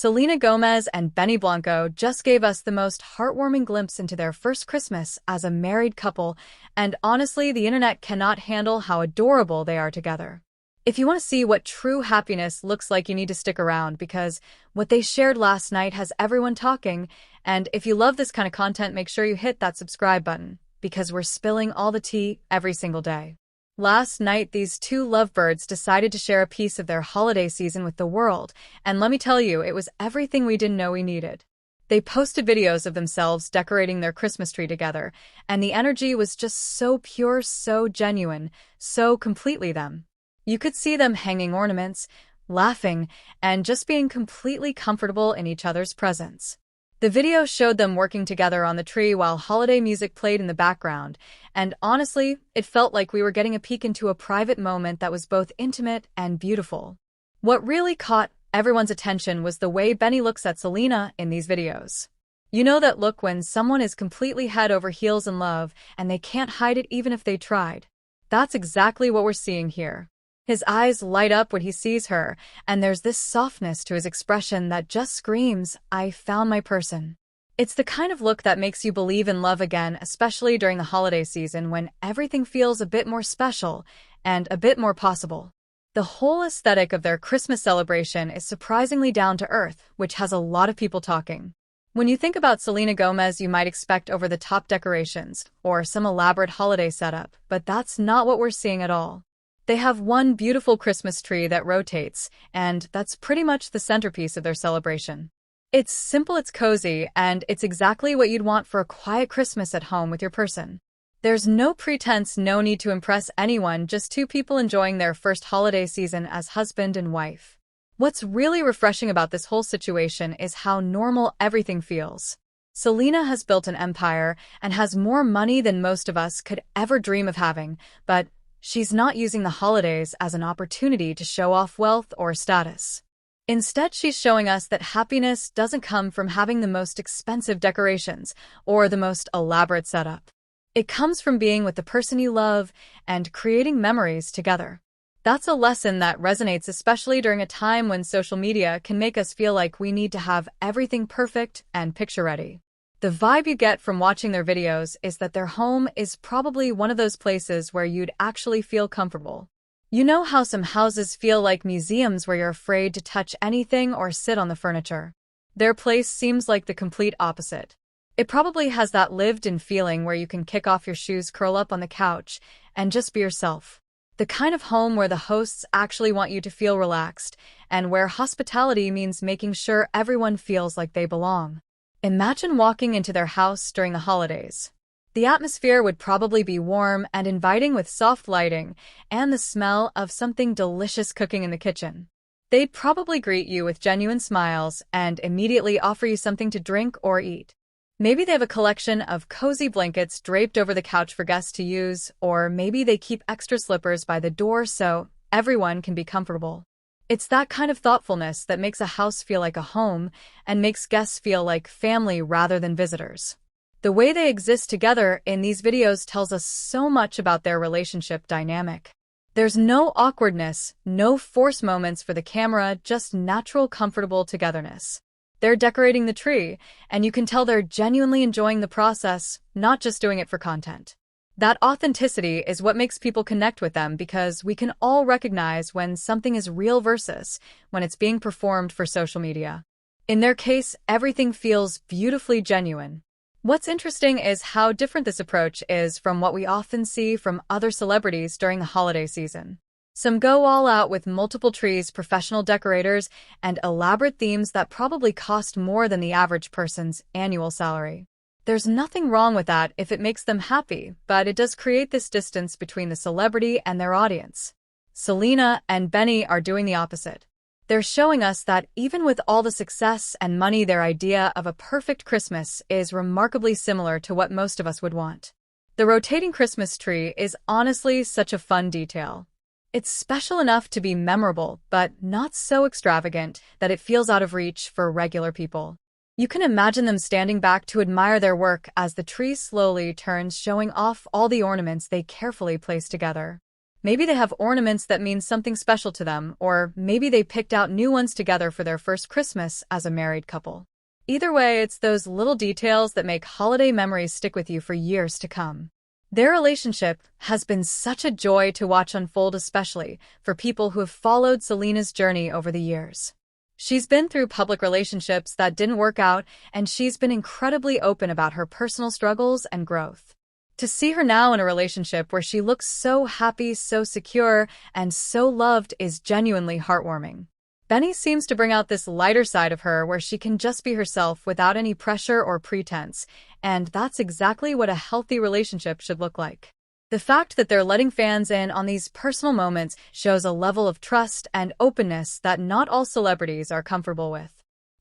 Selena Gomez and Benny Blanco just gave us the most heartwarming glimpse into their first Christmas as a married couple, and honestly, the internet cannot handle how adorable they are together. If you want to see what true happiness looks like, you need to stick around because what they shared last night has everyone talking, and if you love this kind of content, make sure you hit that subscribe button because we're spilling all the tea every single day. Last night, these two lovebirds decided to share a piece of their holiday season with the world, and let me tell you, it was everything we didn't know we needed. They posted videos of themselves decorating their Christmas tree together, and the energy was just so pure, so genuine, so completely them. You could see them hanging ornaments, laughing, and just being completely comfortable in each other's presence. The video showed them working together on the tree while holiday music played in the background, and honestly, it felt like we were getting a peek into a private moment that was both intimate and beautiful. What really caught everyone's attention was the way Benny looks at Selena in these videos. You know that look when someone is completely head over heels in love and they can't hide it even if they tried. That's exactly what we're seeing here. His eyes light up when he sees her, and there's this softness to his expression that just screams, "I found my person." It's the kind of look that makes you believe in love again, especially during the holiday season when everything feels a bit more special and a bit more possible. The whole aesthetic of their Christmas celebration is surprisingly down to earth, which has a lot of people talking. When you think about Selena Gomez, you might expect over-the-top decorations or some elaborate holiday setup, but that's not what we're seeing at all. They have one beautiful Christmas tree that rotates, and that's pretty much the centerpiece of their celebration. It's simple, it's cozy, and it's exactly what you'd want for a quiet Christmas at home with your person. There's no pretense, no need to impress anyone, just two people enjoying their first holiday season as husband and wife. What's really refreshing about this whole situation is how normal everything feels. Selena has built an empire and has more money than most of us could ever dream of having, but she's not using the holidays as an opportunity to show off wealth or status. Instead, she's showing us that happiness doesn't come from having the most expensive decorations or the most elaborate setup. It comes from being with the person you love and creating memories together. That's a lesson that resonates especially during a time when social media can make us feel like we need to have everything perfect and picture-ready. The vibe you get from watching their videos is that their home is probably one of those places where you'd actually feel comfortable. You know how some houses feel like museums where you're afraid to touch anything or sit on the furniture? Their place seems like the complete opposite. It probably has that lived-in feeling where you can kick off your shoes, curl up on the couch, and just be yourself. The kind of home where the hosts actually want you to feel relaxed, and where hospitality means making sure everyone feels like they belong. Imagine walking into their house during the holidays. The atmosphere would probably be warm and inviting with soft lighting and the smell of something delicious cooking in the kitchen. They'd probably greet you with genuine smiles and immediately offer you something to drink or eat. Maybe they have a collection of cozy blankets draped over the couch for guests to use, or maybe they keep extra slippers by the door so everyone can be comfortable. It's that kind of thoughtfulness that makes a house feel like a home and makes guests feel like family rather than visitors. The way they exist together in these videos tells us so much about their relationship dynamic. There's no awkwardness, no forced moments for the camera, just natural, comfortable togetherness. They're decorating the tree, and you can tell they're genuinely enjoying the process, not just doing it for content. That authenticity is what makes people connect with them because we can all recognize when something is real versus when it's being performed for social media. In their case, everything feels beautifully genuine. What's interesting is how different this approach is from what we often see from other celebrities during the holiday season. Some go all out with multiple trees, professional decorators, and elaborate themes that probably cost more than the average person's annual salary. There's nothing wrong with that if it makes them happy, but it does create this distance between the celebrity and their audience. Selena and Benny are doing the opposite. They're showing us that even with all the success and money, their idea of a perfect Christmas is remarkably similar to what most of us would want. The rotating Christmas tree is honestly such a fun detail. It's special enough to be memorable, but not so extravagant that it feels out of reach for regular people. You can imagine them standing back to admire their work as the tree slowly turns, showing off all the ornaments they carefully place together. Maybe they have ornaments that mean something special to them, or maybe they picked out new ones together for their first Christmas as a married couple. Either way, it's those little details that make holiday memories stick with you for years to come. Their relationship has been such a joy to watch unfold, especially for people who have followed Selena's journey over the years. She's been through public relationships that didn't work out, and she's been incredibly open about her personal struggles and growth. To see her now in a relationship where she looks so happy, so secure, and so loved is genuinely heartwarming. Benny seems to bring out this lighter side of her where she can just be herself without any pressure or pretense, and that's exactly what a healthy relationship should look like. The fact that they're letting fans in on these personal moments shows a level of trust and openness that not all celebrities are comfortable with.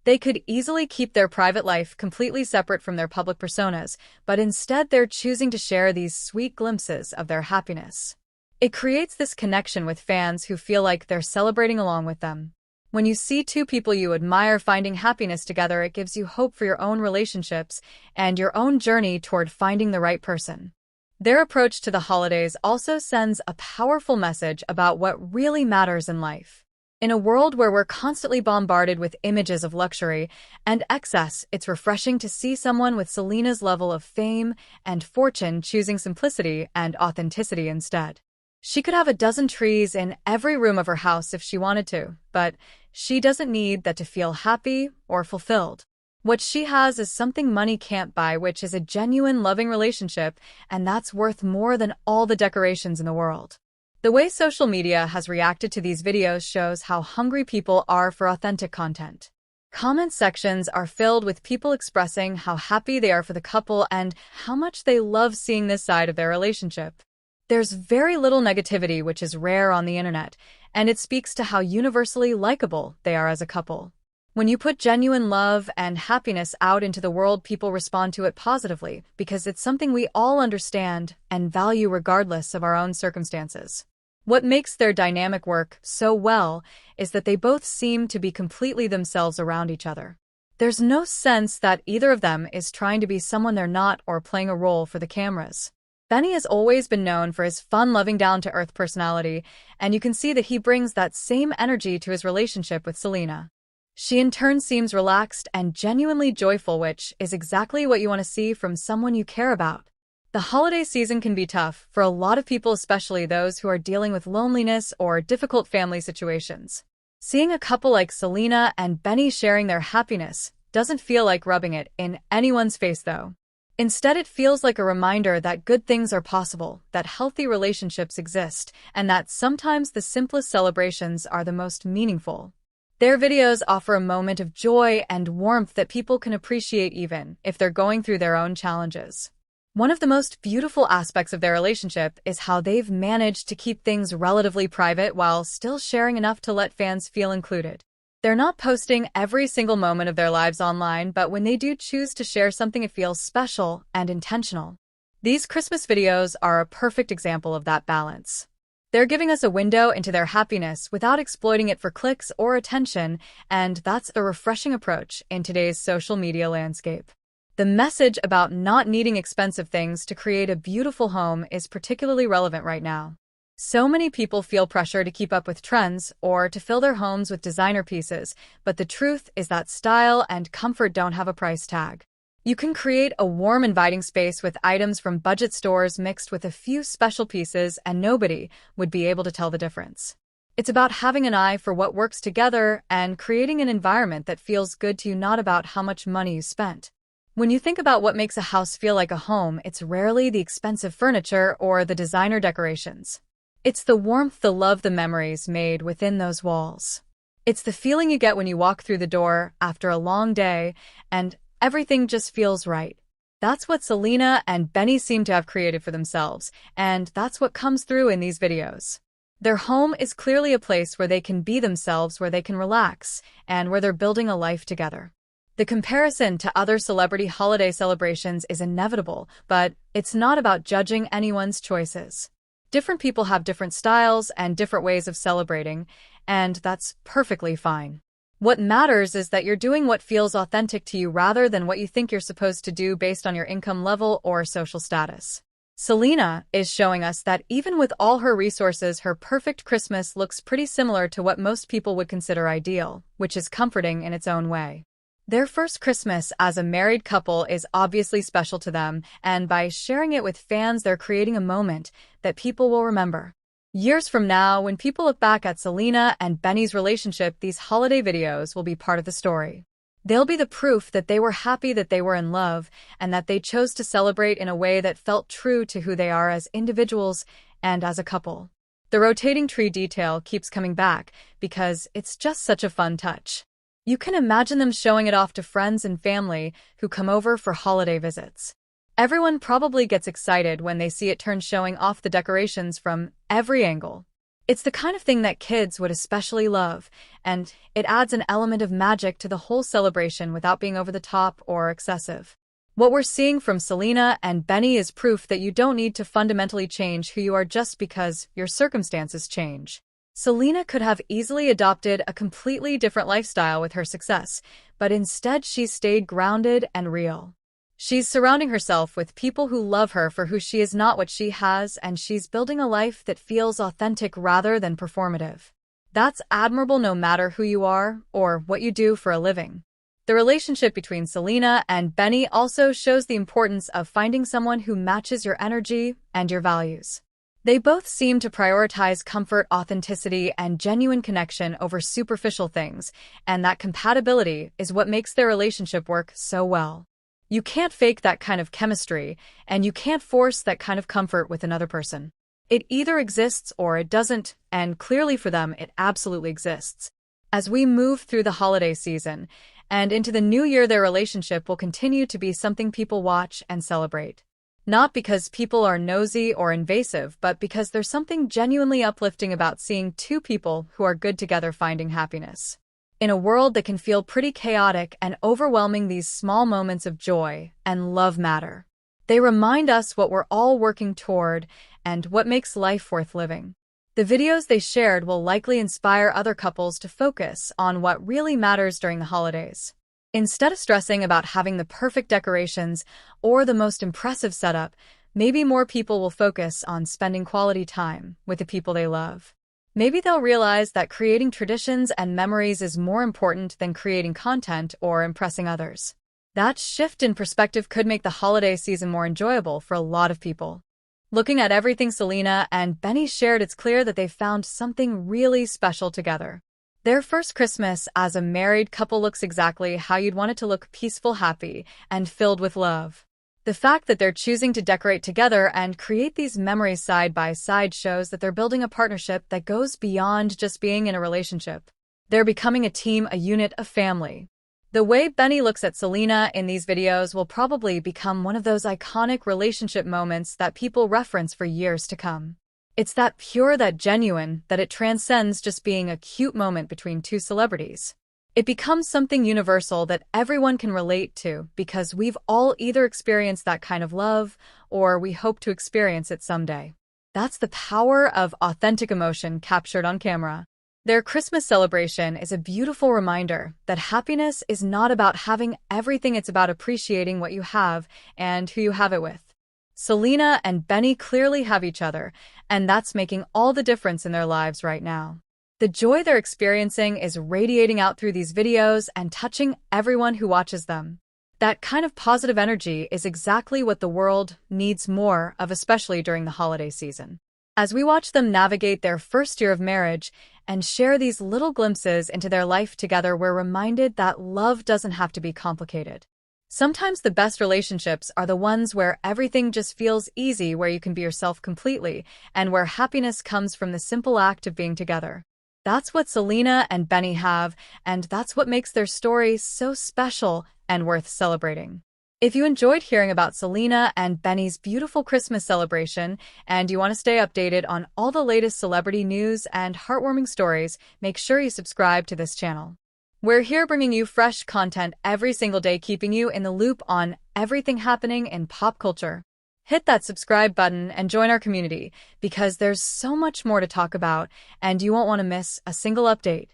They could easily keep their private life completely separate from their public personas, but instead they're choosing to share these sweet glimpses of their happiness. It creates this connection with fans who feel like they're celebrating along with them. When you see two people you admire finding happiness together, it gives you hope for your own relationships and your own journey toward finding the right person. Their approach to the holidays also sends a powerful message about what really matters in life. In a world where we're constantly bombarded with images of luxury and excess, it's refreshing to see someone with Selena's level of fame and fortune choosing simplicity and authenticity instead. She could have a dozen trees in every room of her house if she wanted to, but she doesn't need that to feel happy or fulfilled. What she has is something money can't buy, which is a genuine, loving relationship, and that's worth more than all the decorations in the world. The way social media has reacted to these videos shows how hungry people are for authentic content. Comment sections are filled with people expressing how happy they are for the couple and how much they love seeing this side of their relationship. There's very little negativity, which is rare on the internet, and it speaks to how universally likable they are as a couple. When you put genuine love and happiness out into the world, people respond to it positively because it's something we all understand and value regardless of our own circumstances. What makes their dynamic work so well is that they both seem to be completely themselves around each other. There's no sense that either of them is trying to be someone they're not or playing a role for the cameras. Benny has always been known for his fun-loving, down-to-earth personality, and you can see that he brings that same energy to his relationship with Selena. She in turn seems relaxed and genuinely joyful, which is exactly what you want to see from someone you care about. The holiday season can be tough for a lot of people, especially those who are dealing with loneliness or difficult family situations. Seeing a couple like Selena and Benny sharing their happiness doesn't feel like rubbing it in anyone's face, though. Instead, it feels like a reminder that good things are possible, that healthy relationships exist, and that sometimes the simplest celebrations are the most meaningful. Their videos offer a moment of joy and warmth that people can appreciate even if they're going through their own challenges. One of the most beautiful aspects of their relationship is how they've managed to keep things relatively private while still sharing enough to let fans feel included. They're not posting every single moment of their lives online, but when they do choose to share something, it feels special and intentional. These Christmas videos are a perfect example of that balance. They're giving us a window into their happiness without exploiting it for clicks or attention, and that's a refreshing approach in today's social media landscape. The message about not needing expensive things to create a beautiful home is particularly relevant right now. So many people feel pressure to keep up with trends or to fill their homes with designer pieces, but the truth is that style and comfort don't have a price tag. You can create a warm, inviting space with items from budget stores mixed with a few special pieces, and nobody would be able to tell the difference. It's about having an eye for what works together and creating an environment that feels good to you, not about how much money you spent. When you think about what makes a house feel like a home, it's rarely the expensive furniture or the designer decorations. It's the warmth, the love, the memories made within those walls. It's the feeling you get when you walk through the door after a long day and everything just feels right. That's what Selena and Benny seem to have created for themselves, and that's what comes through in these videos. Their home is clearly a place where they can be themselves, where they can relax, and where they're building a life together. The comparison to other celebrity holiday celebrations is inevitable, but it's not about judging anyone's choices. Different people have different styles and different ways of celebrating, and that's perfectly fine. What matters is that you're doing what feels authentic to you rather than what you think you're supposed to do based on your income level or social status. Selena is showing us that even with all her resources, her perfect Christmas looks pretty similar to what most people would consider ideal, which is comforting in its own way. Their first Christmas as a married couple is obviously special to them, and by sharing it with fans, they're creating a moment that people will remember. Years from now, when people look back at Selena and Benny's relationship, these holiday videos will be part of the story. They'll be the proof that they were happy, that they were in love, and that they chose to celebrate in a way that felt true to who they are as individuals and as a couple. The rotating tree detail keeps coming back because it's just such a fun touch. You can imagine them showing it off to friends and family who come over for holiday visits. Everyone probably gets excited when they see it turn, showing off the decorations from every angle. It's the kind of thing that kids would especially love, and it adds an element of magic to the whole celebration without being over the top or excessive. What we're seeing from Selena and Benny is proof that you don't need to fundamentally change who you are just because your circumstances change. Selena could have easily adopted a completely different lifestyle with her success, but instead she stayed grounded and real. She's surrounding herself with people who love her for who she is, not what she has, and she's building a life that feels authentic rather than performative. That's admirable no matter who you are or what you do for a living. The relationship between Selena and Benny also shows the importance of finding someone who matches your energy and your values. They both seem to prioritize comfort, authenticity, and genuine connection over superficial things, and that compatibility is what makes their relationship work so well. You can't fake that kind of chemistry, and you can't force that kind of comfort with another person. It either exists or it doesn't, and clearly for them, it absolutely exists. As we move through the holiday season and into the new year, their relationship will continue to be something people watch and celebrate. Not because people are nosy or invasive, but because there's something genuinely uplifting about seeing two people who are good together finding happiness. In a world that can feel pretty chaotic and overwhelming, these small moments of joy and love matter. They remind us what we're all working toward and what makes life worth living. The videos they shared will likely inspire other couples to focus on what really matters during the holidays. Instead of stressing about having the perfect decorations or the most impressive setup, maybe more people will focus on spending quality time with the people they love. Maybe they'll realize that creating traditions and memories is more important than creating content or impressing others. That shift in perspective could make the holiday season more enjoyable for a lot of people. Looking at everything Selena and Benny shared, it's clear that they found something really special together. Their first Christmas as a married couple looks exactly how you'd want it to look: peaceful, happy, and filled with love. The fact that they're choosing to decorate together and create these memories side by side shows that they're building a partnership that goes beyond just being in a relationship. They're becoming a team, a unit, a family. The way Benny looks at Selena in these videos will probably become one of those iconic relationship moments that people reference for years to come. It's that pure, that genuine, that it transcends just being a cute moment between two celebrities. It becomes something universal that everyone can relate to because we've all either experienced that kind of love or we hope to experience it someday. That's the power of authentic emotion captured on camera. Their Christmas celebration is a beautiful reminder that happiness is not about having everything, it's about appreciating what you have and who you have it with. Selena and Benny clearly have each other, and that's making all the difference in their lives right now. The joy they're experiencing is radiating out through these videos and touching everyone who watches them. That kind of positive energy is exactly what the world needs more of, especially during the holiday season. As we watch them navigate their first year of marriage and share these little glimpses into their life together, we're reminded that love doesn't have to be complicated. Sometimes the best relationships are the ones where everything just feels easy, where you can be yourself completely, and where happiness comes from the simple act of being together. That's what Selena and Benny have, and that's what makes their story so special and worth celebrating. If you enjoyed hearing about Selena and Benny's beautiful Christmas celebration, and you want to stay updated on all the latest celebrity news and heartwarming stories, make sure you subscribe to this channel. We're here bringing you fresh content every single day, keeping you in the loop on everything happening in pop culture. Hit that subscribe button and join our community because there's so much more to talk about and you won't want to miss a single update.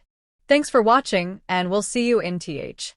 Thanks for watching, and we'll see you in TH.